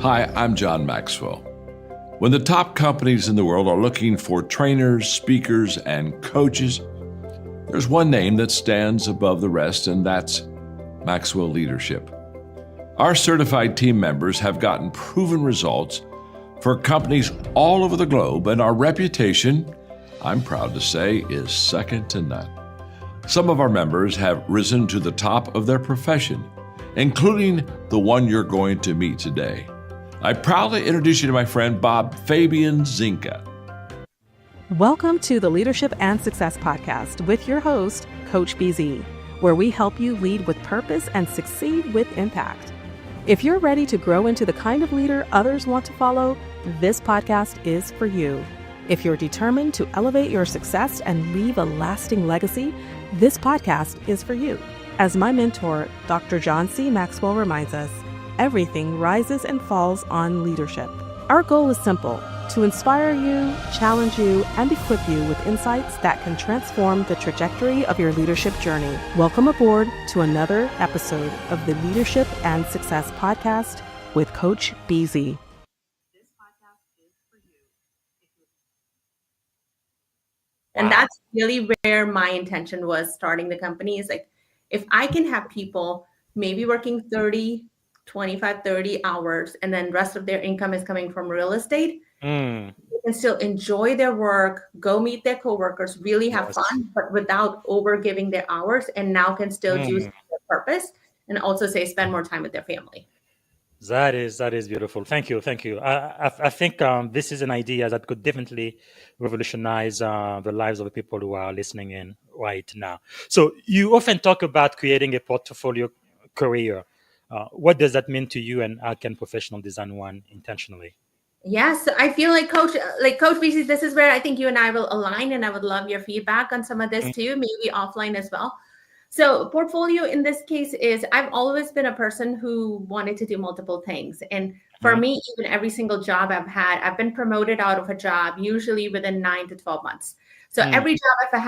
Hi, I'm John Maxwell. When the top companies in the world are looking for trainers, speakers, and coaches, there's one name that stands above the rest, and that's Maxwell Leadership. Our certified team members have gotten proven results for companies all over the globe, and our reputation, I'm proud to say, is second to none. Some of our members have risen to the top of their profession, including the one you're going to meet today. I proudly introduce you to my friend Bob Fabian Zinka. Welcome to the Leadership and Success Podcast with your host, Coach BZ, where we help you lead with purpose and succeed with impact. If you're ready to grow into the kind of leader others want to follow, this podcast is for you. If you're determined to elevate your success and leave a lasting legacy, this podcast is for you. As my mentor, Dr. John C. Maxwell reminds us, everything rises and falls on leadership. Our goal is simple: to inspire you, challenge you, and equip you with insights that can transform the trajectory of your leadership journey. Welcome aboard to another episode of the Leadership and Success Podcast with Coach BZ. This podcast is for you. And that's really where my intention was starting the company, is like, if I can have people maybe working 25, 30 hours, and then rest of their income is coming from real estate, they can still enjoy their work, go meet their coworkers, really have fun, but without over giving their hours, and now can still do their purpose and also spend more time with their family. That is beautiful. Thank you. I think this is an idea that could definitely revolutionize the lives of the people who are listening in right now. So you often talk about creating a portfolio career. What does that mean to you, and how can professional design one intentionally? Yes, I feel like Coach BC, this is where I think you and I will align, and I would love your feedback on some of this too, maybe offline as well. So portfolio in this case is, I've always been a person who wanted to do multiple things. And for me, even every single job I've had, I've been promoted out of a job, usually within 9 to 12 months. So every job I've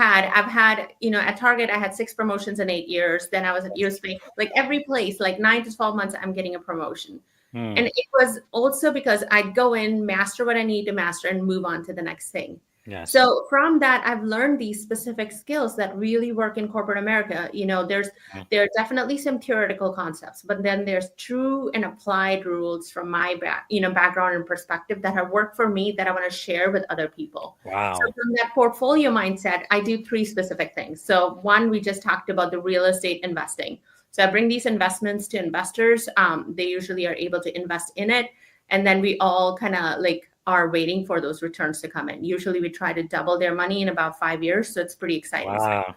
had, at Target, I had 6 promotions in 8 years. Then I was at USB, like every place, like 9 to 12 months, I'm getting a promotion. And it was also because I'd go in, master what I need to master, and move on to the next thing. Yes. So from that, I've learned these specific skills that really work in corporate America. There are definitely some theoretical concepts, but then there's true and applied rules from my background and perspective that have worked for me that I want to share with other people. Wow. So from that portfolio mindset, I do 3 specific things. So one, we just talked about the real estate investing. So I bring these investments to investors. They usually are able to invest in it. And then we all kind of are waiting for those returns to come in. Usually we try to double their money in about 5 years. So it's pretty exciting. Wow.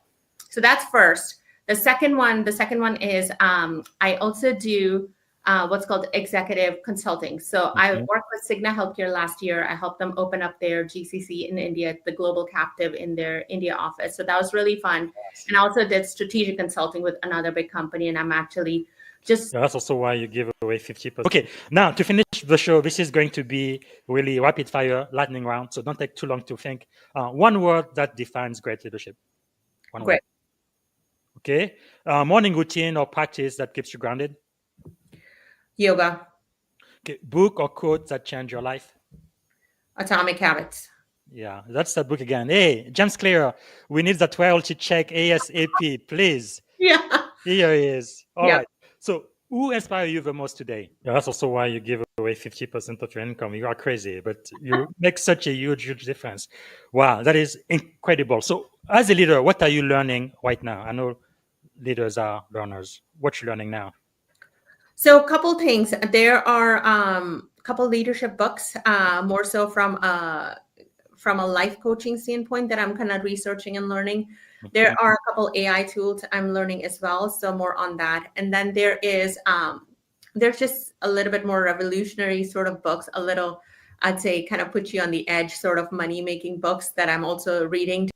So that's first. The second one is I also do what's called executive consulting. So I worked with Cigna Healthcare last year. I helped them open up their GCC in India, the global captive in their India office. So that was really fun. And I also did strategic consulting with another big company. And I'm actually that's also why you give away 50%. Okay, now to finish the show, this is going to be really rapid fire lightning round. So don't take too long to think. One word that defines great leadership. One word. Okay. Morning routine or practice that keeps you grounded. Yoga. Okay. Book or quote that changed your life. Atomic Habits. Yeah, that's that book again. Hey, James Clear, we need that royalty check ASAP, please. Yeah. Here he is. All right. So who inspires you the most today? Yeah, that's also why you give away 50% of your income. You are crazy, but you make such a huge difference. Wow, that is incredible. So as a leader, what are you learning right now? I know leaders are learners. What you learning now? So a couple things. There are a couple leadership books, more so from a life coaching standpoint, that I'm kind of researching and learning. There are a couple AI tools I'm learning as well, so more on that. And then there's just a little bit more revolutionary sort of books, a little, I'd say, kind of put you on the edge sort of money-making books that I'm also reading.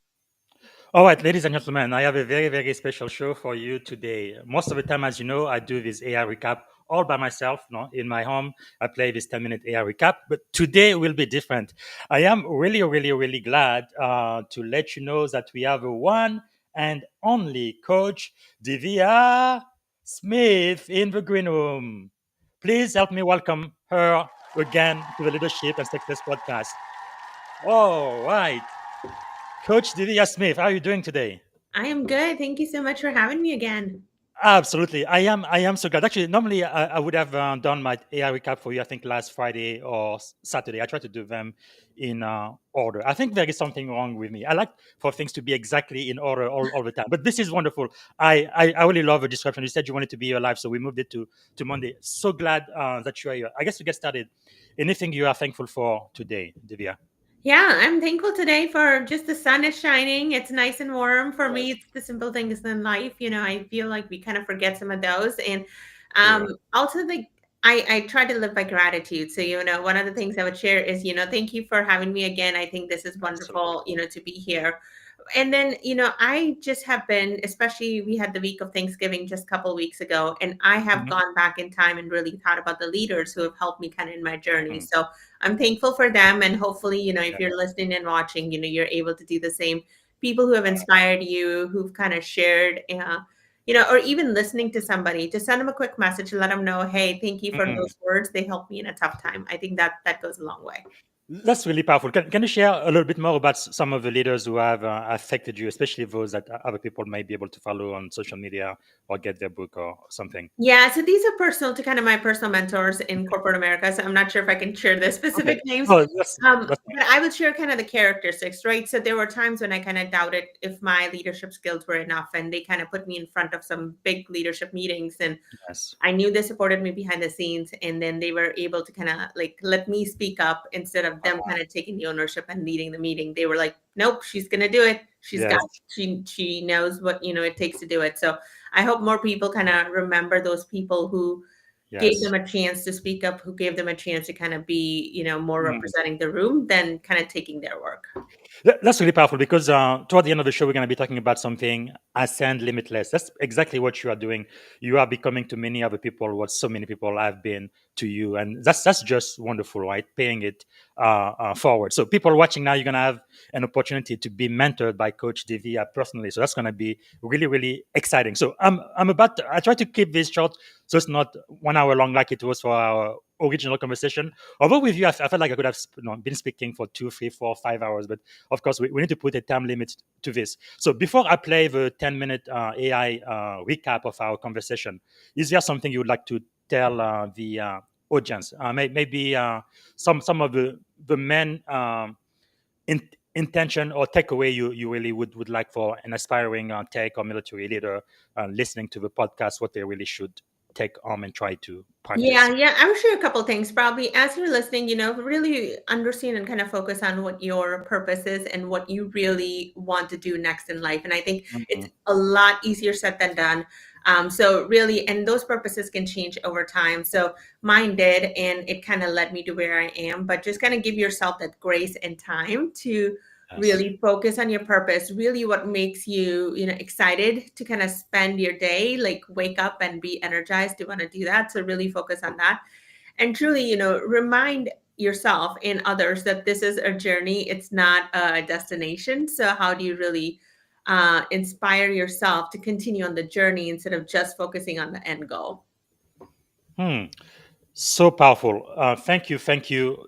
All right, ladies and gentlemen, I have a very, very special show for you today. Most of the time, as you know, I do this AI recap all by myself. In my home, I play this 10-minute AI recap, but today will be different. I am really, really, really glad to let you know that we have a one and only Coach Divya Smith in the green room. Please help me welcome her again to the Leadership and Success Podcast. All right. Coach Divya Smith, how are you doing today? I am good. Thank you so much for having me again. Absolutely. I am so glad. Actually, normally I would have done my AI recap for you, I think last Friday or Saturday. I try to do them in order. I think there is something wrong with me. I like for things to be exactly in order all the time. But this is wonderful. I really love the description. You said you wanted to be alive, so we moved it to Monday. So glad that you are here. I guess to get started, anything you are thankful for today, Divya? Yeah, I'm thankful today for just the sun is shining. It's nice and warm. For me, Yes. it's the simple things in life. I feel like we kind of forget some of those. And Sure. also I try to live by gratitude. So, one of the things I would share is, thank you for having me again. I think this is Absolutely. wonderful, to be here. And then, I just have been, especially we had the week of Thanksgiving just a couple of weeks ago, and I have Mhm. gone back in time and really thought about the leaders who have helped me kind of in my journey. Mhm. So I'm thankful for them. And hopefully, if you're Yes. listening and watching, you're able to do the same. People who have inspired you, who've kind of shared, or even listening to somebody, just send them a quick message and let them know, hey, thank you for Mhm. those words. They helped me in a tough time. I think that goes a long way. That's really powerful. Can you share a little bit more about some of the leaders who have affected you, especially those that other people might be able to follow on social media or get their book or something? Yeah, so these are personal to kind of my personal mentors in corporate America. So I'm not sure if I can share the Okay. specific names. Oh, that's But I would share kind of the characteristics, right? So there were times when I kind of doubted if my leadership skills were enough, and they kind of put me in front of some big leadership meetings, and nice. I knew they supported me behind the scenes, and then they were able to kind of like let me speak up instead of them kind of taking the ownership and leading the meeting. They were like, "Nope, she's gonna do it. Yes. She knows what it takes to do it." So I hope more people kind of remember those people who gave them Yes. a chance to speak up, who gave them a chance to kind of be, more representing the room than kind of taking their work. That's really powerful because toward the end of the show, we're going to be talking about something ascend limitless. That's exactly what you are doing. You are becoming to many other people what so many people have been to you, and that's just wonderful, right? Paying it forward. So people watching now, you're going to have an opportunity to be mentored by Coach Divya personally. So that's going to be really really exciting. So I try to keep this short, so it's not 1 hour long like it was for our original conversation. Although with you, I felt like I could have been speaking for 2, 3, 4, 5 hours, but of course, we need to put a time limit to this. So before I play the 10-minute AI recap of our conversation, is there something you would like to tell the audience? Maybe some of the main intention or takeaway you really would like for an aspiring tech or military leader listening to the podcast, what they really should take on and try to Yeah, practice. yeah. I would share a couple things. Probably as you're listening, really understand and kind of focus on what your purpose is and what you really want to do next in life. And I think it's Mhm. a lot easier said than done. So really, and those purposes can change over time. So mine did, and it kind of led me to where I am. But just kind of give yourself that grace and time to Yes. really focus on your purpose, really what makes you, excited to kind of spend your day, like wake up and be energized to want to do that. So really focus on that and truly, remind yourself and others that this is a journey. It's not a destination. So how do you really inspire yourself to continue on the journey instead of just focusing on the end goal? Hmm. So powerful. Thank you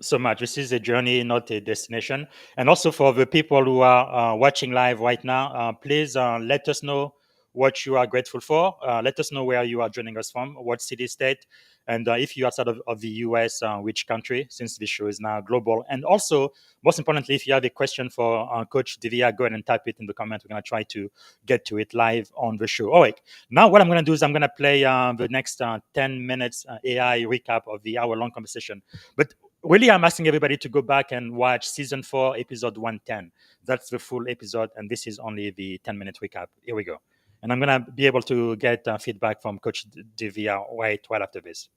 so much. This is a journey, not a destination. And also for the people who are watching live right now, please let us know what you are grateful for. Let us know where you are joining us from, what city, state, and if you're outside of the US, which country, since this show is now global. And also, most importantly, if you have a question for Coach Divya, go ahead and type it in the comment. We're going to try to get to it live on the show. All right. Now, what I'm going to do is I'm going to play the next 10 minutes AI recap of the hour-long conversation. But really, I'm asking everybody to go back and watch season 4, episode 110. That's the full episode, and this is only the 10-minute recap. Here we go. And I'm going to be able to get feedback from Coach Divya right after this.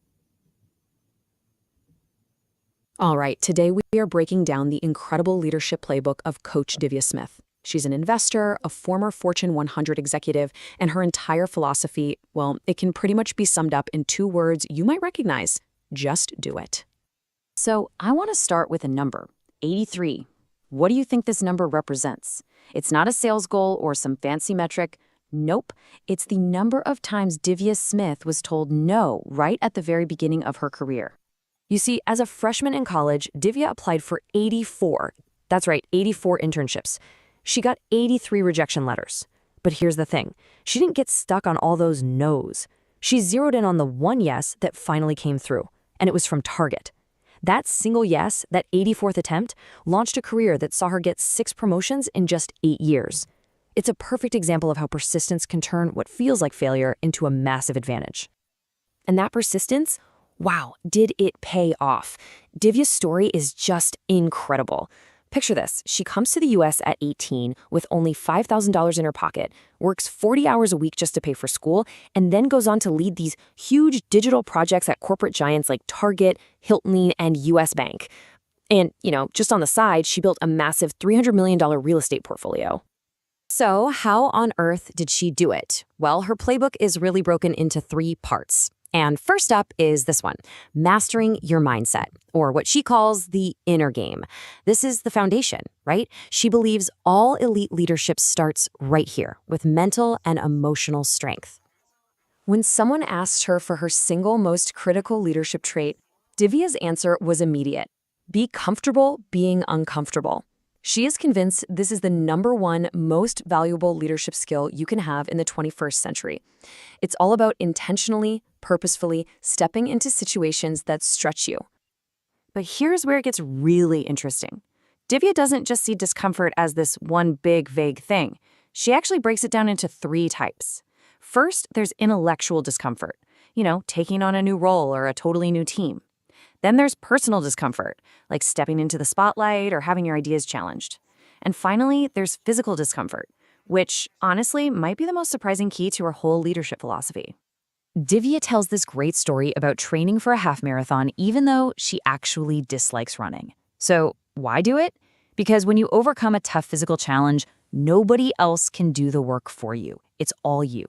All right, today we are breaking down the incredible leadership playbook of Coach Divya Smith. She's an investor, a former Fortune 100 executive, and her entire philosophy, well, it can pretty much be summed up in 2 words you might recognize: just do it. So, I want to start with a number: 83. What do you think this number represents? It's not a sales goal or some fancy metric. Nope, it's the number of times Divya Smith was told no right at the very beginning of her career. You see, as a freshman in college, Divya applied for 84. That's right, 84 internships. She got 83 rejection letters. But here's the thing. She didn't get stuck on all those no's. She zeroed in on the one yes that finally came through, and it was from Target. That single yes, that 84th attempt, launched a career that saw her get 6 promotions in just 8 years. It's a perfect example of how persistence can turn what feels like failure into a massive advantage. And that persistence, wow, did it pay off? Divya's story is just incredible. Picture this. She comes to the US at 18 with only $5,000 in her pocket, works 40 hours a week just to pay for school, and then goes on to lead these huge digital projects at corporate giants like Target, Hilton, and US Bank. And, just on the side, she built a massive $300 million real estate portfolio. So how on earth did she do it? Well, her playbook is really broken into 3 parts. And first up is this one, mastering your mindset, or what she calls the inner game. This is the foundation, right? She believes all elite leadership starts right here with mental and emotional strength. When someone asked her for her single most critical leadership trait, Divya's answer was immediate. Be comfortable being uncomfortable. She is convinced this is the #1 most valuable leadership skill you can have in the 21st century. It's all about intentionally, purposefully stepping into situations that stretch you. But here's where it gets really interesting. Divya doesn't just see discomfort as this one big, vague thing. She actually breaks it down into 3 types. First, there's intellectual discomfort, taking on a new role or a totally new team. Then there's personal discomfort, like stepping into the spotlight or having your ideas challenged. And finally, there's physical discomfort, which honestly might be the most surprising key to her whole leadership philosophy. Divya tells this great story about training for a half marathon even though she actually dislikes running. So why do it? Because when you overcome a tough physical challenge, nobody else can do the work for you. It's all you.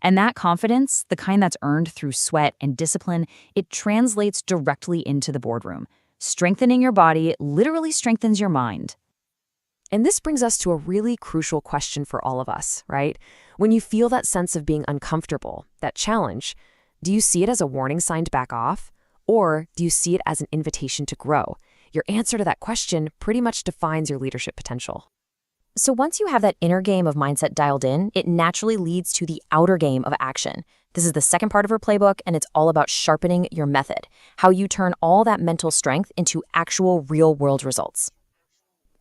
And that confidence, the kind that's earned through sweat and discipline, it translates directly into the boardroom. Strengthening your body literally strengthens your mind. And this brings us to a really crucial question for all of us, right? When you feel that sense of being uncomfortable, that challenge, do you see it as a warning sign to back off? Or do you see it as an invitation to grow? Your answer to that question pretty much defines your leadership potential. So once you have that inner game of mindset dialed in, it naturally leads to the outer game of action. This is the second part of her playbook, and it's all about sharpening your method, how you turn all that mental strength into actual real-world results.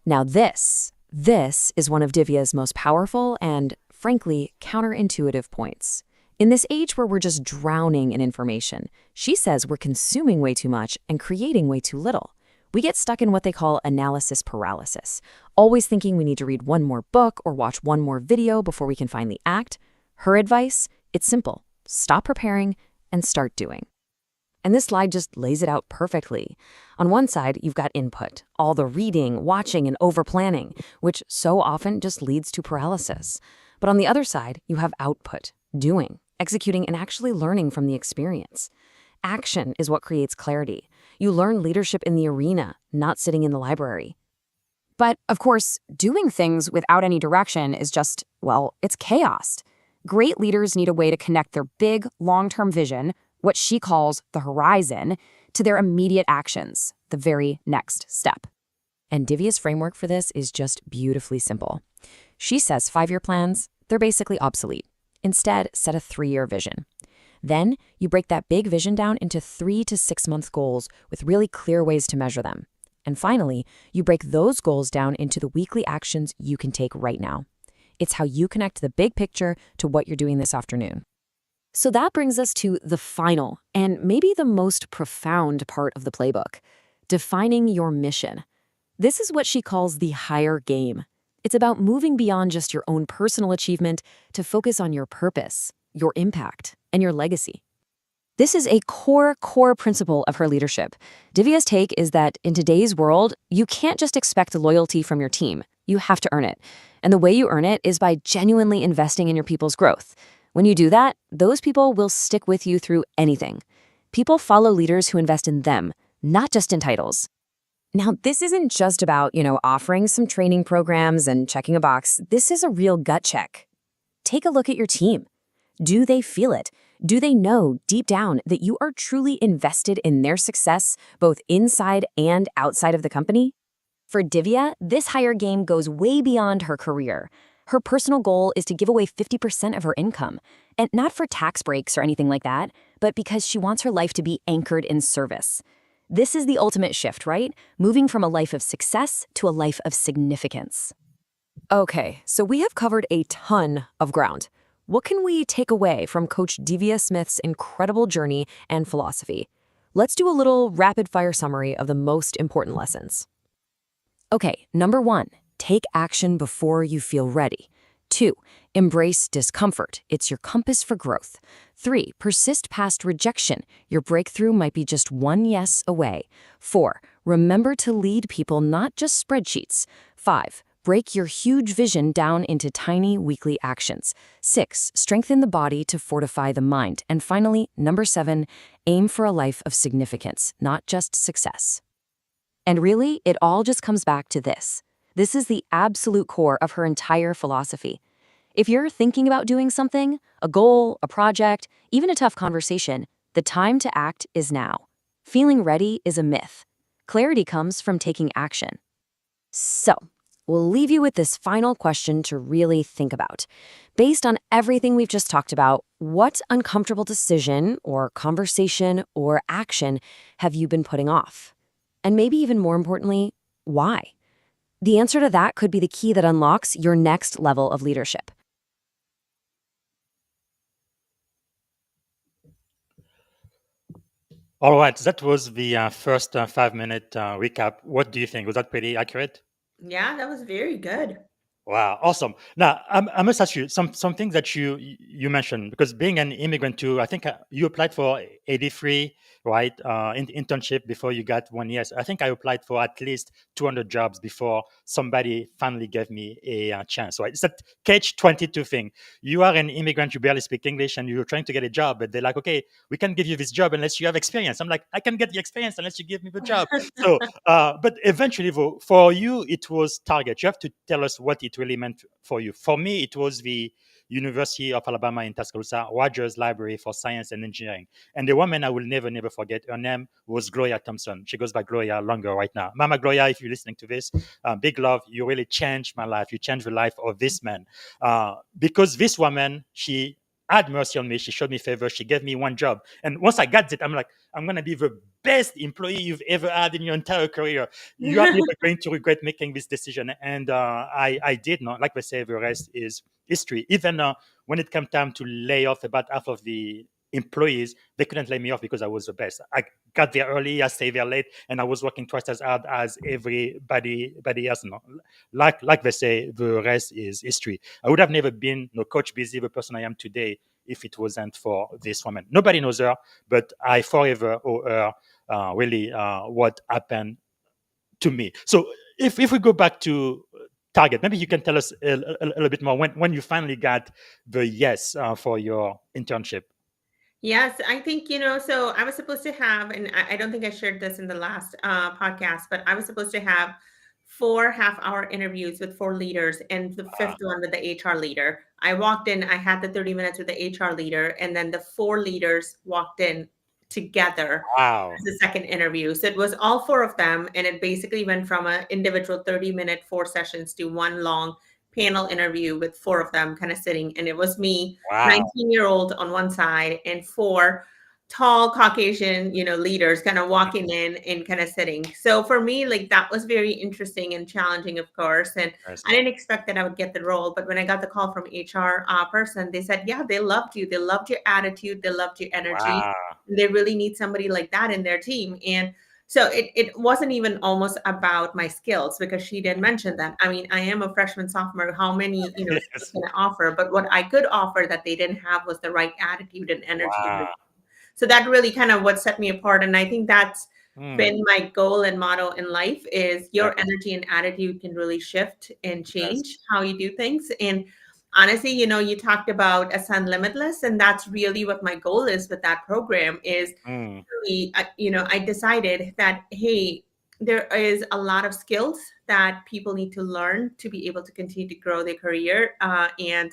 Now this is one of Divya's most powerful and, frankly, counterintuitive points. In this age where we're just drowning in information, she says we're consuming way too much and creating way too little. We get stuck in what they call analysis paralysis, always thinking we need to read one more book or watch one more video before we can finally act. Her advice, it's simple. Stop preparing and start doing. And this slide just lays it out perfectly. On one side, you've got input, all the reading, watching, and over-planning, which so often just leads to paralysis. But on the other side, you have output, doing, executing, and actually learning from the experience. Action is what creates clarity. You learn leadership in the arena, not sitting in the library. But, of course, doing things without any direction is just, it's chaos. Great leaders need a way to connect their big, long-term vision, what she calls the horizon, to their immediate actions, the very next step. And Divya's framework for this is just beautifully simple. She says 5-year plans, they're basically obsolete. Instead, set a 3-year vision. Then, you break that big vision down into 3 to 6 month goals with really clear ways to measure them. And finally, you break those goals down into the weekly actions you can take right now. It's how you connect the big picture to what you're doing this afternoon. So that brings us to the final, and maybe the most profound part of the playbook, defining your mission. This is what she calls the higher game. It's about moving beyond just your own personal achievement to focus on your purpose, your impact, and your legacy. This is a core principle of her leadership. Divya's take is that in today's world, you can't just expect loyalty from your team. You have to earn it. And the way you earn it is by genuinely investing in your people's growth. When you do that, those people will stick with you through anything. People follow leaders who invest in them, not just in titles. Now, this isn't just about, offering some training programs and checking a box. This is a real gut check. Take a look at your team. Do they feel it? Do they know deep down that you are truly invested in their success, both inside and outside of the company? For Divya, this higher game goes way beyond her career. Her personal goal is to give away 50% of her income, and not for tax breaks or anything like that, but because she wants her life to be anchored in service. This is the ultimate shift, right? Moving from a life of success to a life of significance. Okay, so we have covered a ton of ground. What can we take away from Coach Divya Smith's incredible journey and philosophy? Let's do a little rapid fire summary of the most important lessons. Okay, number 1, take action before you feel ready. 2, embrace discomfort. It's your compass for growth. 3, persist past rejection. Your breakthrough might be just one yes away. 4, remember to lead people, not just spreadsheets. 5, break your huge vision down into tiny weekly actions. 6, strengthen the body to fortify the mind. And finally, number 7, aim for a life of significance, not just success. And really, it all just comes back to this. This is the absolute core of her entire philosophy. If you're thinking about doing something, a goal, a project, even a tough conversation, the time to act is now. Feeling ready is a myth. Clarity comes from taking action. So, we'll leave you with this final question to really think about. Based on everything we've just talked about, what uncomfortable decision or conversation or action have you been putting off? And maybe even more importantly, why? The answer to that could be the key that unlocks your next level of leadership. All right, that was the first 5-minute recap. What do you think? Was that pretty accurate? Yeah, that was very good. Wow, awesome. Now, I must ask you some things that you mentioned, because being an immigrant too, I think you applied for 83, right? Internship before you got 1 year. I think I applied for at least 200 jobs before somebody finally gave me a chance. Right? It's that catch-22 thing. You are an immigrant, you barely speak English, and you're trying to get a job, but they're like, okay, we can give you this job unless you have experience. I'm like, I can get the experience unless you give me the job. So but eventually, though, for you, it was Target. You have to tell us what it really meant for you. For me, it was the University of Alabama in Tuscaloosa, Rogers Library for Science and Engineering. And the woman I will never, never forget, her name was Gloria Thompson. She goes by Gloria longer right now. Mama Gloria, if you're listening to this, big love. You really changed my life. You changed the life of this man. Because this woman, she had mercy on me. She showed me favor. She gave me one job. And once I got it, I'm like, I'm going to be the best employee you've ever had in your entire career. You are never going to regret making this decision. And I did not. Like they say, the rest is history. Even when it came time to lay off about half of the employees, they couldn't lay me off because I was the best. I got there early, I stayed there late, and I was working twice as hard as everybody else. No? Like they say, the rest is history. I would have never been Coach Busy, the person I am today, if it wasn't for this woman. Nobody knows her, but I forever owe her really what happened to me. So if we go back to Target, maybe you can tell us a little bit more when you finally got the yes for your internship. Yes, I think, so I was supposed to have, and I don't think I shared this in the last podcast, but I was supposed to have 4 half-hour interviews with 4 leaders and the fifth one with the HR leader. I walked in, I had the 30 minutes with the HR leader, and then the 4 leaders walked in together Wow. as the second interview. So it was all 4 of them, and it basically went from an individual 30-minute 4 sessions to one long panel interview with 4 of them kind of sitting. And it was me, Wow. 19-year-old on one side, and 4 tall Caucasian, leaders kind of walking in and kind of sitting. So for me, like that was very interesting and challenging, of course. And I didn't expect that I would get the role, but when I got the call from HR person, they said, yeah, they loved you. They loved your attitude. They loved your energy. Wow. They really need somebody like that in their team. And so it wasn't even almost about my skills, because she didn't mention that. I mean, I am a freshman, sophomore. How many, skills Yes. can I offer? But what I could offer that they didn't have was the right attitude and energy. Wow. So that really kind of what set me apart. And I think that's Hmm. been my goal and motto in life is Yes. your energy and attitude can really shift and Yes. change how you do things. And honestly, you talked about Ascend Limitless, and that's really what my goal is with that program is Hmm. really, I decided that, hey, there is a lot of skills that people need to learn to be able to continue to grow their career. And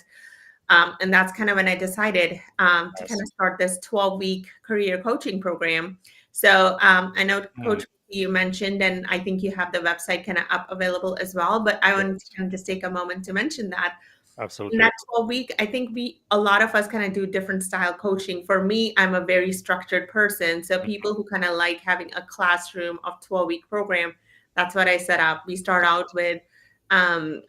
And that's kind of when I decided to kind Yes. of start this 12-week career coaching program. So I know, Mm, Coach, you mentioned, and I think you have the website kind of up available as well, but I wanted to yes, kind of just take a moment to mention that in absolutely. that 12-week, I think a lot of us kind of do different style coaching. For me, I'm a very structured person. So people who kind of like having a classroom of 12-week program, that's what I set up. We start out with um,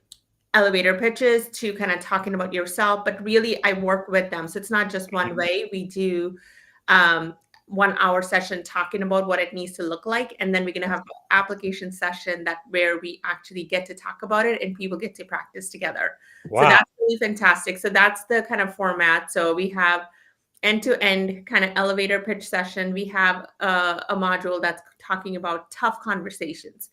elevator pitches to kind of talking about yourself, but really I work with them. So it's not just one way. We do um, 1 hour session talking about what it needs to look like. And then we're going to have an application session that where we actually get to talk about it and people get to practice together. So Wow. that's really fantastic. So that's the kind of format. So we have end-to-end kind of elevator pitch session. We have a module that's talking about tough conversations.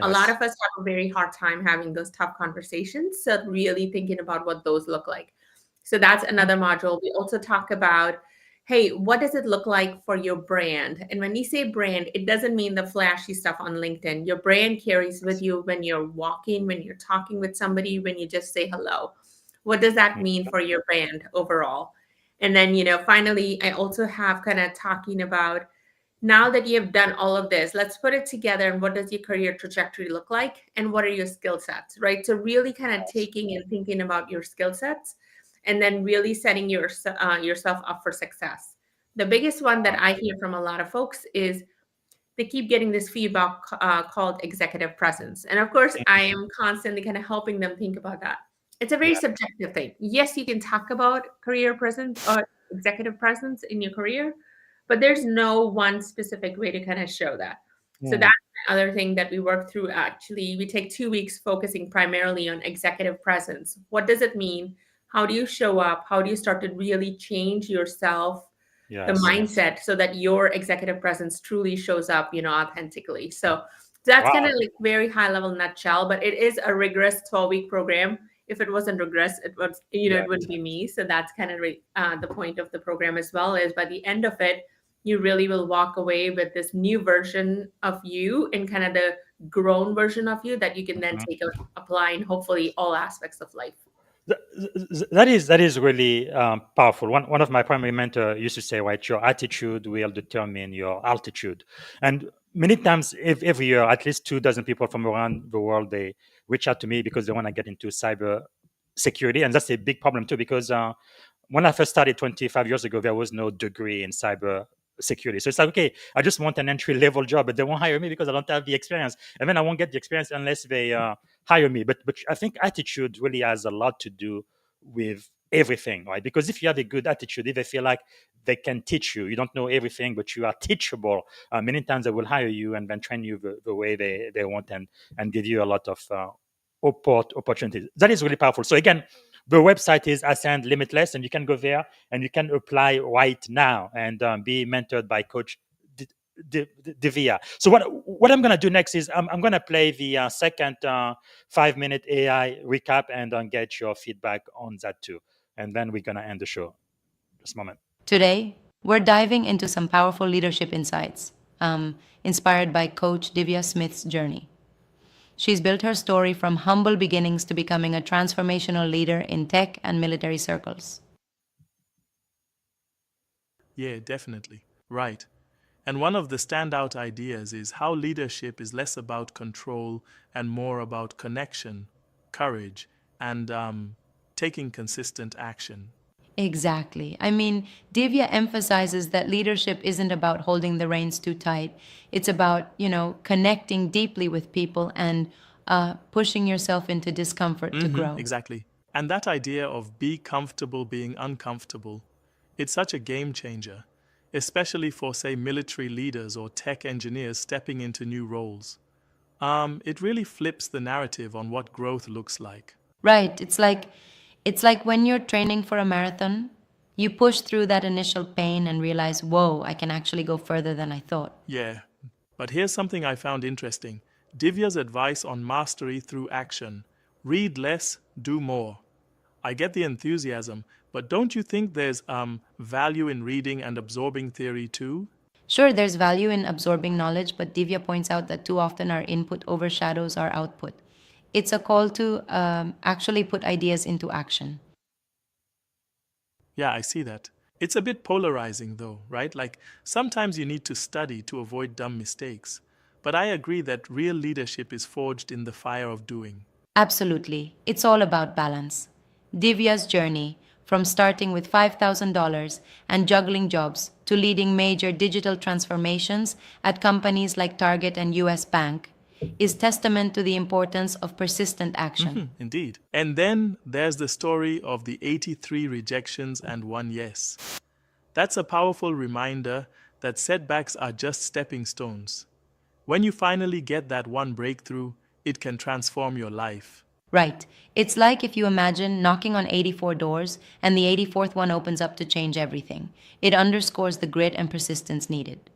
A lot Yes. of us have a very hard time having those tough conversations. So really thinking about what those look like. So that's another module. We also talk about, hey, what does it look like for your brand? And when we say brand, it doesn't mean the flashy stuff on LinkedIn. Your brand carries with you when you're walking, when you're talking with somebody, when you just say hello. What does that mean for your brand overall? And then, finally, I also have kind of talking about now that you have done all of this, let's put it together. And what does your career trajectory look like? And what are your skill sets, right? So, really kind of taking and thinking about your skill sets and then really setting yourself up for success. The biggest one that I hear from a lot of folks is they keep getting this feedback called executive presence. And of course, I am constantly kind of helping them think about that. It's a very Yeah. subjective thing. Yes, you can talk about career presence or executive presence in your career, but there's no one specific way to kind of show that. So Mm, that's the other thing that we work through actually. We take 2 weeks focusing primarily on executive presence. What does it mean? How do you show up? How do you start to really change yourself, the yes. mindset, so that your executive presence truly shows up, authentically. So that's kind of Wow. like very high level nutshell, but it is a rigorous 12-week program. If it wasn't rigorous, it Yes. wouldn't be me. So that's kind of the point of the program as well, is by the end of it, you really will walk away with this new version of you and kind of the grown version of you that you can then take apply in hopefully all aspects of life. That is really powerful. One of my primary mentor used to say, right, your attitude will determine your altitude. And many times, if every year, at least 2 dozen people from around the world they reach out to me because they want to get into cyber security, and that's a big problem too. Because when I first started 25 years ago, there was no degree in cyber security. So it's like, okay, I just want an entry level job, but they won't hire me because I don't have the experience. And then I won't get the experience unless they hire me. But I think attitude really has a lot to do with everything, right? Because if you have a good attitude, if they feel like they can teach you, you don't know everything, but you are teachable, many times they will hire you and then train you the way they want and give you a lot of opportunities. That is really powerful. So again, the website is Ascend Limitless, and you can go there and you can apply right now and be mentored by Coach Divya. So what I'm gonna do next is I'm gonna play the second 5 minute AI recap and get your feedback on that too, and then we're gonna end the show. Just a moment. Today, we're diving into some powerful leadership insights, inspired by Coach Divya Smith's journey. She's built her story from humble beginnings to becoming a transformational leader in tech and military circles. Yeah, definitely. Right. And one of the standout ideas is how leadership is less about control and more about connection, courage, and taking consistent action. Exactly. I mean, Divya emphasizes that leadership isn't about holding the reins too tight. It's about, connecting deeply with people and pushing yourself into discomfort to grow. Exactly. And that idea of be comfortable being uncomfortable, it's such a game changer, especially for, say, military leaders or tech engineers stepping into new roles. It really flips the narrative on what growth looks like. Right. It's like when you're training for a marathon, you push through that initial pain and realize, "Whoa, I can actually go further than I thought." Yeah, but here's something I found interesting. Divya's advice on mastery through action. Read less, do more. I get the enthusiasm, but don't you think there's value in reading and absorbing theory too? Sure, there's value in absorbing knowledge, but Divya points out that too often our input overshadows our output. It's a call to actually put ideas into action. Yeah, I see that. It's a bit polarizing, though, right? Like sometimes you need to study to avoid dumb mistakes. But I agree that real leadership is forged in the fire of doing. Absolutely. It's all about balance. Divya's journey, from starting with $5,000 and juggling jobs to leading major digital transformations at companies like Target and US Bank, is testament to the importance of persistent action. Indeed. And then there's the story of the 83 rejections and one yes. That's a powerful reminder that setbacks are just stepping stones. When you finally get that one breakthrough, it can transform your life. Right. It's like if you imagine knocking on 84 doors and the 84th one opens up to change everything. It underscores the grit and persistence needed.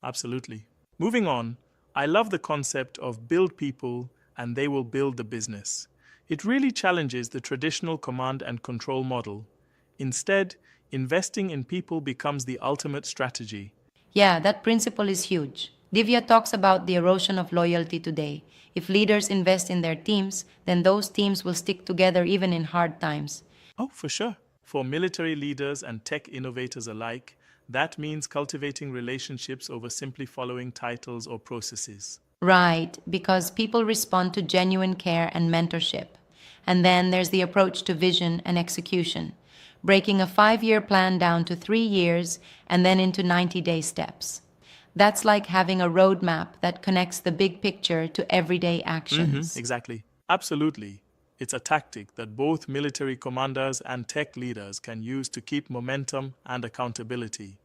Absolutely. Moving on, I love the concept of build people and they will build the business. It really challenges the traditional command and control model. Instead, investing in people becomes the ultimate strategy. Yeah, that principle is huge. Divya talks about the erosion of loyalty today. If leaders invest in their teams, then those teams will stick together even in hard times. Oh, for sure. For military leaders and tech innovators alike, that means cultivating relationships over simply following titles or processes. Right, because people respond to genuine care and mentorship. And then there's the approach to vision and execution, breaking a 5 year plan down to 3 years and then into 90-day steps. That's like having a roadmap that connects the big picture to everyday actions. Exactly. Absolutely. It's a tactic that both military commanders and tech leaders can use to keep momentum and accountability,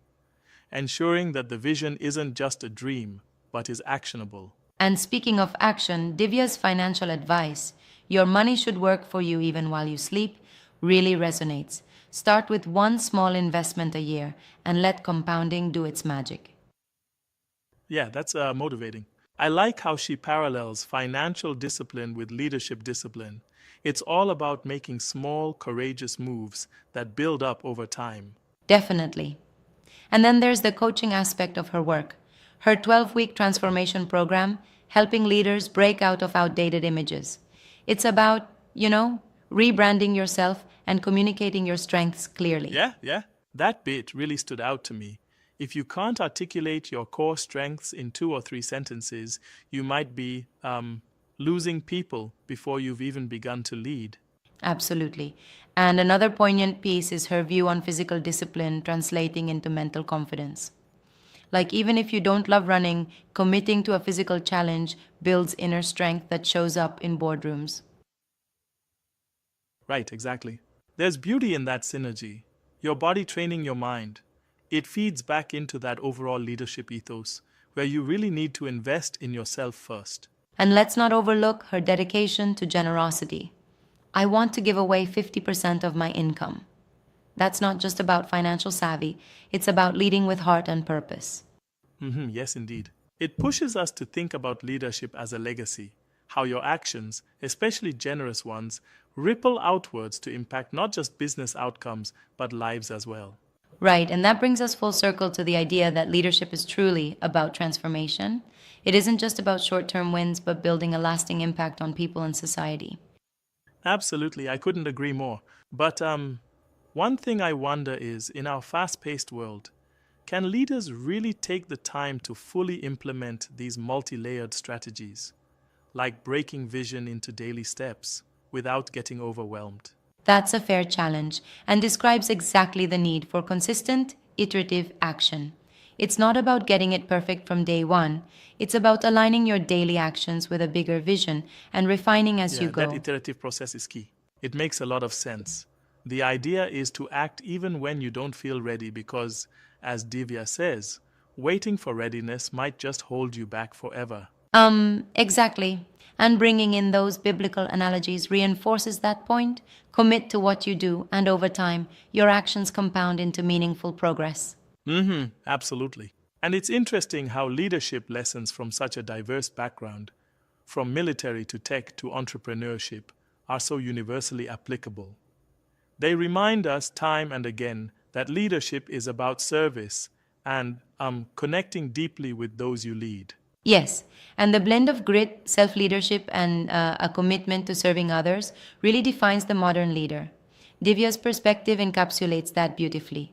ensuring that the vision isn't just a dream, but is actionable. And speaking of action, Divya's financial advice, your money should work for you even while you sleep, really resonates. Start with one small investment a year and let compounding do its magic. Yeah, that's motivating. I like how she parallels financial discipline with leadership discipline. It's all about making small, courageous moves that build up over time. Definitely. And then there's the coaching aspect of her work. Her 12-week transformation program, helping leaders break out of outdated images. It's about, rebranding yourself and communicating your strengths clearly. Yeah. That bit really stood out to me. If you can't articulate your core strengths in 2 or 3 sentences, you might be losing people before you've even begun to lead. Absolutely. And another poignant piece is her view on physical discipline translating into mental confidence. Like, even if you don't love running, committing to a physical challenge builds inner strength that shows up in boardrooms. Right, exactly. There's beauty in that synergy. Your body training your mind. It feeds back into that overall leadership ethos, where you really need to invest in yourself first. And let's not overlook her dedication to generosity. I want to give away 50% of my income. That's not just about financial savvy, it's about leading with heart and purpose. Yes, indeed. It pushes us to think about leadership as a legacy, how your actions, especially generous ones, ripple outwards to impact not just business outcomes, but lives as well. Right, and that brings us full circle to the idea that leadership is truly about transformation. It isn't just about short term wins, but building a lasting impact on people and society. Absolutely, I couldn't agree more. But one thing I wonder is, in our fast-paced world, can leaders really take the time to fully implement these multi-layered strategies, like breaking vision into daily steps, without getting overwhelmed? That's a fair challenge and describes exactly the need for consistent, iterative action. It's not about getting it perfect from day one, it's about aligning your daily actions with a bigger vision and refining as you go. That iterative process is key. It makes a lot of sense. The idea is to act even when you don't feel ready because, as Divya says, waiting for readiness might just hold you back forever. Exactly. And bringing in those biblical analogies reinforces that point. Commit to what you do, and over time, your actions compound into meaningful progress. Absolutely. And it's interesting how leadership lessons from such a diverse background, from military to tech to entrepreneurship, are so universally applicable. They remind us time and again that leadership is about service and connecting deeply with those you lead. Yes, and the blend of grit, self leadership, and a commitment to serving others really defines the modern leader. Divya's perspective encapsulates that beautifully.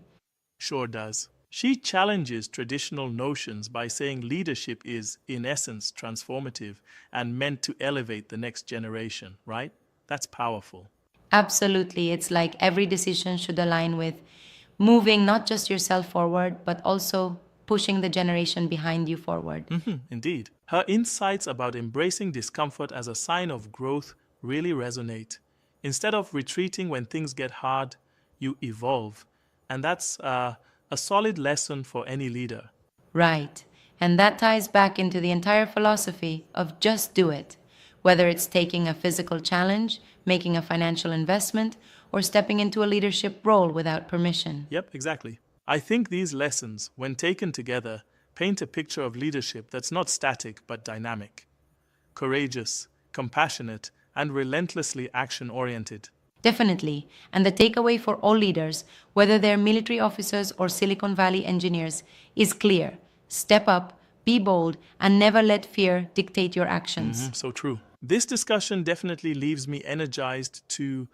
Sure does. She challenges traditional notions by saying leadership is, in essence, transformative and meant to elevate the next generation, right? That's powerful. Absolutely. It's like every decision should align with moving not just yourself forward, but also pushing the generation behind you forward. Indeed. Her insights about embracing discomfort as a sign of growth really resonate. Instead of retreating when things get hard, you evolve. And that's a solid lesson for any leader. Right. And that ties back into the entire philosophy of just do it. Whether it's taking a physical challenge, making a financial investment, or stepping into a leadership role without permission. Yep, exactly. I think these lessons, when taken together, paint a picture of leadership that's not static but dynamic, courageous, compassionate, and relentlessly action oriented. Definitely. And the takeaway for all leaders, whether they're military officers or Silicon Valley engineers, is clear. Step up, be bold, and never let fear dictate your actions. So true. This discussion definitely leaves me energized to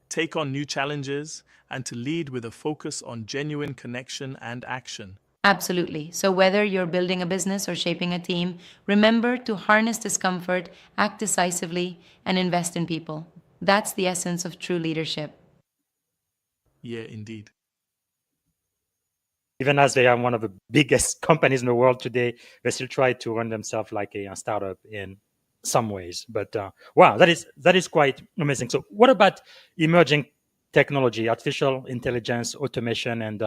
take on new challenges and to lead with a focus on genuine connection and action. Absolutely. So, whether you're building a business or shaping a team, remember to harness discomfort, act decisively, and invest in people. That's the essence of true leadership. Yeah, indeed. Even as they are one of the biggest companies in the world today, they still try to run themselves like a startup in some ways. But wow, that is quite amazing. So, what about emerging technology, artificial intelligence, automation, and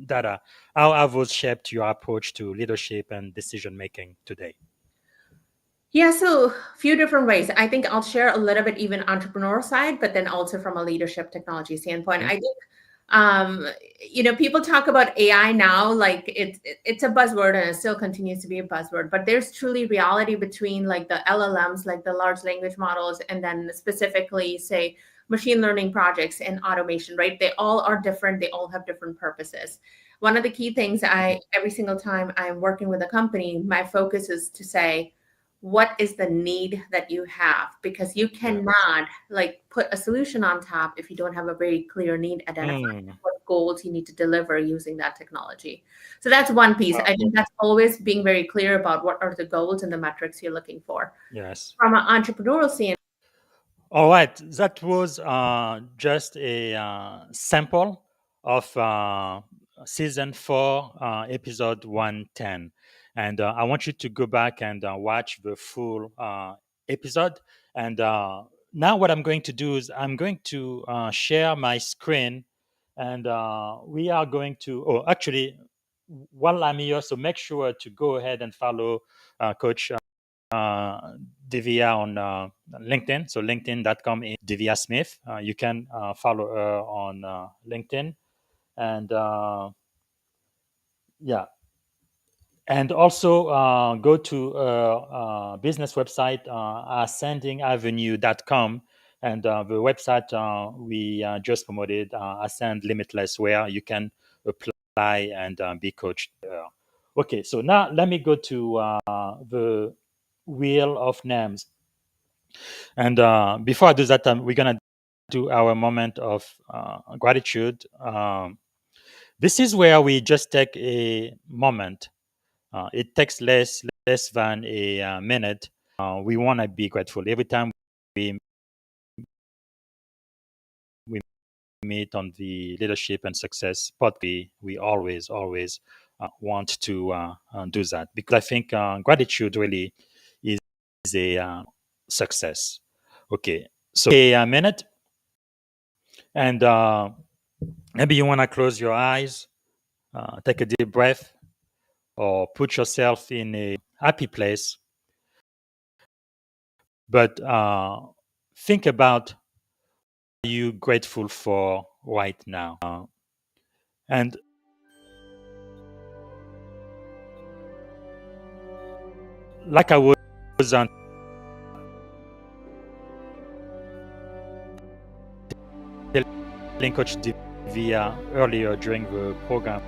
data? How have those shaped your approach to leadership and decision making today? Yeah, so a few different ways. I think I'll share a little bit even entrepreneur side, but then also from a leadership technology standpoint. I think people talk about AI now like it's a buzzword and it still continues to be a buzzword, but there's truly reality between like the LLMs, like the large language models, and then specifically say machine learning projects and automation, right? They all are different, they all have different purposes. One of the key things every single time I'm working with a company, my focus is to say, what is the need that you have, because you cannot like put a solution on top if you don't have a very clear need identified, what goals you need to deliver using that technology. So that's one piece. I think that's always being very clear about what are the goals and the metrics you're looking for. Yes. From an entrepreneurial standpoint, All right, that was just a sample of season 4, episode 110. And I want you to go back and watch the full episode. And now, what I'm going to do is I'm going to share my screen, and we are going to, oh, actually, while I'm here, so make sure to go ahead and follow Coach Divya on LinkedIn. So LinkedIn.com is Divya Smith. You can follow her on LinkedIn. And yeah. And also go to business website, ascendingavenue.com. And the website we just promoted, Ascend Limitless, where you can apply and be coached. Okay, so now let me go to the wheel of names. And before I do that, we're going to do our moment of gratitude. This is where we just take a moment. It takes less than a minute. We want to be grateful every time we we meet on the leadership and success pod. We always want to do that, because I think gratitude really is a success. Okay, so a minute, and maybe you want to close your eyes, take a deep breath, or put yourself in a happy place. But think about what you grateful for right now. And like I was telling Coach Divya earlier during the program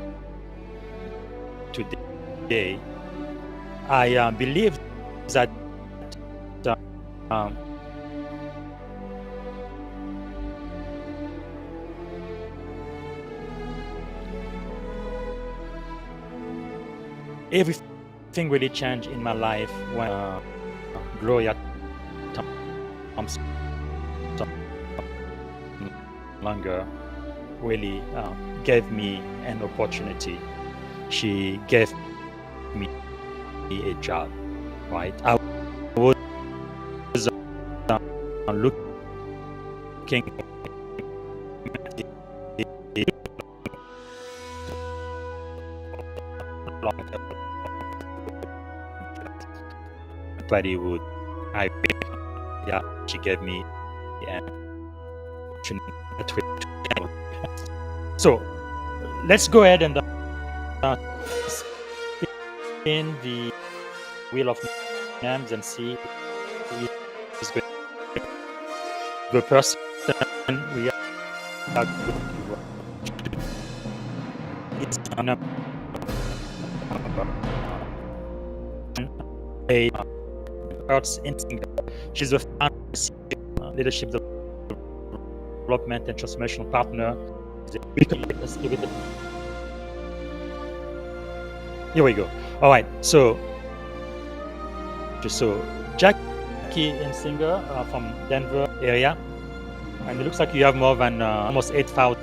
today, I believe that um, everything really changed in my life when Gloria Thompson longer really gave me an opportunity. She gave me a job, right? I was looking nobody would. I yeah, she gave me an opportunity. So let's go ahead and spin the wheel of names and see who is going. The person we are going to is a Arts Instinct. She's a leadership development and transformational partner. Let's give it here we go. All right, so Jackie Insinger from Denver area, and it looks like you have more than almost 8,000.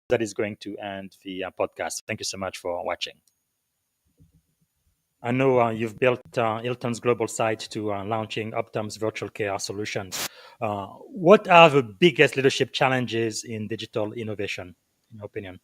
That is going to end the podcast. Thank you so much for watching. I know you've built Hilton's global site to launching Optum's virtual care solutions. What are the biggest leadership challenges in digital innovation, in your opinion?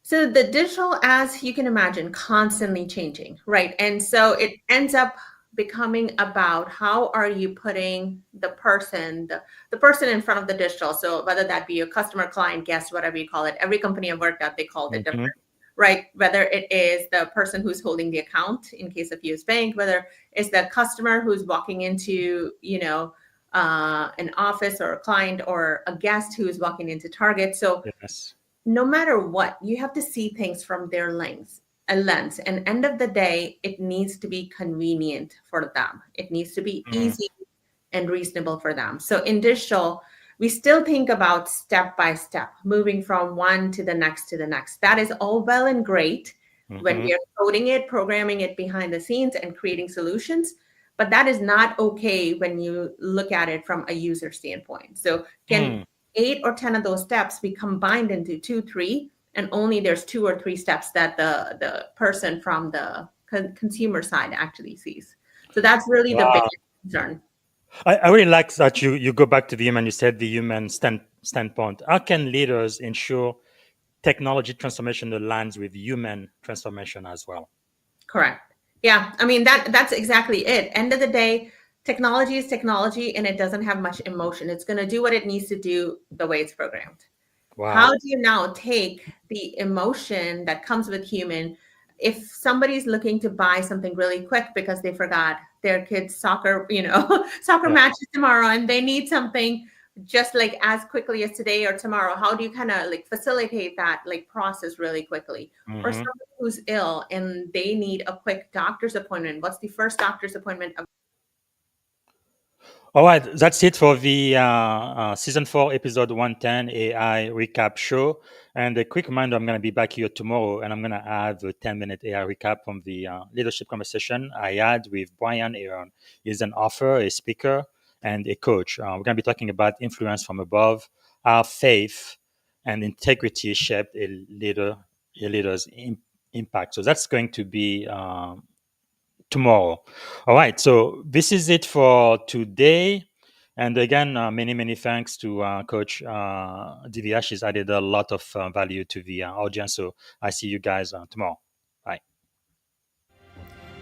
So the digital, as you can imagine, constantly changing, right? And so it ends up becoming about how are you putting the person, the person in front of the digital. So whether that be a customer, client, guest, whatever you call it, every company I've worked at, they called it different, right? Whether it is the person who's holding the account in case of US Bank, whether it's the customer who's walking into, an office, or a client, or a guest who's walking into Target. So Yes. no matter what, you have to see things from their lens. And end of the day, it needs to be convenient for them. It needs to be easy and reasonable for them. So in digital, we still think about step by step, moving from one to the next to the next. That is all well and great when we are coding it, programming it behind the scenes, and creating solutions. But that is not okay when you look at it from a user standpoint. So can 8 or 10 of those steps be combined into 2, 3, and only there's 2 or 3 steps that the person from the consumer side actually sees. So that's really the biggest concern. I really like that you go back to the human. You said the human standpoint. How can leaders ensure technology transformation aligns with human transformation as well? Correct. Yeah, I mean that's exactly it. End of the day, technology is technology, and it doesn't have much emotion. It's going to do what it needs to do the way it's programmed. Wow. How do you now take the emotion that comes with human? If somebody's looking to buy something really quick because they forgot their kid's soccer, soccer matches tomorrow, and they need something just like as quickly as today or tomorrow, how do you kind of like facilitate that like process really quickly? Or somebody who's ill and they need a quick doctor's appointment. What's the first doctor's appointment? All right, that's it for the season 4, episode 110 AI recap show. And a quick reminder, I'm going to be back here tomorrow, and I'm going to add the 10-minute AI recap from the leadership conversation I had with Brian Aaron. He's an author, a speaker, and a coach. We're going to be talking about influence from above, how faith and integrity shaped a leader's impact. So that's going to be tomorrow. All right. So this is it for today. And again, many thanks to Coach Divya. She's added a lot of value to the audience. So I see you guys tomorrow. Bye.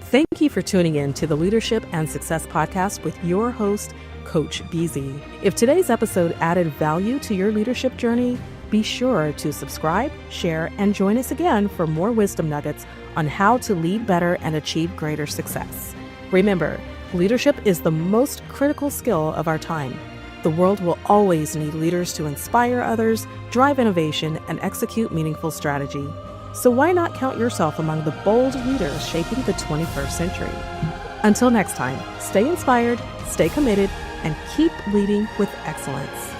Thank you for tuning in to the Leadership and Success Podcast with your host, Coach BZ. If today's episode added value to your leadership journey, be sure to subscribe, share, and join us again for more wisdom nuggets on how to lead better and achieve greater success. Remember, leadership is the most critical skill of our time. The world will always need leaders to inspire others, drive innovation, and execute meaningful strategy. So why not count yourself among the bold leaders shaping the 21st century? Until next time, stay inspired, stay committed, and keep leading with excellence.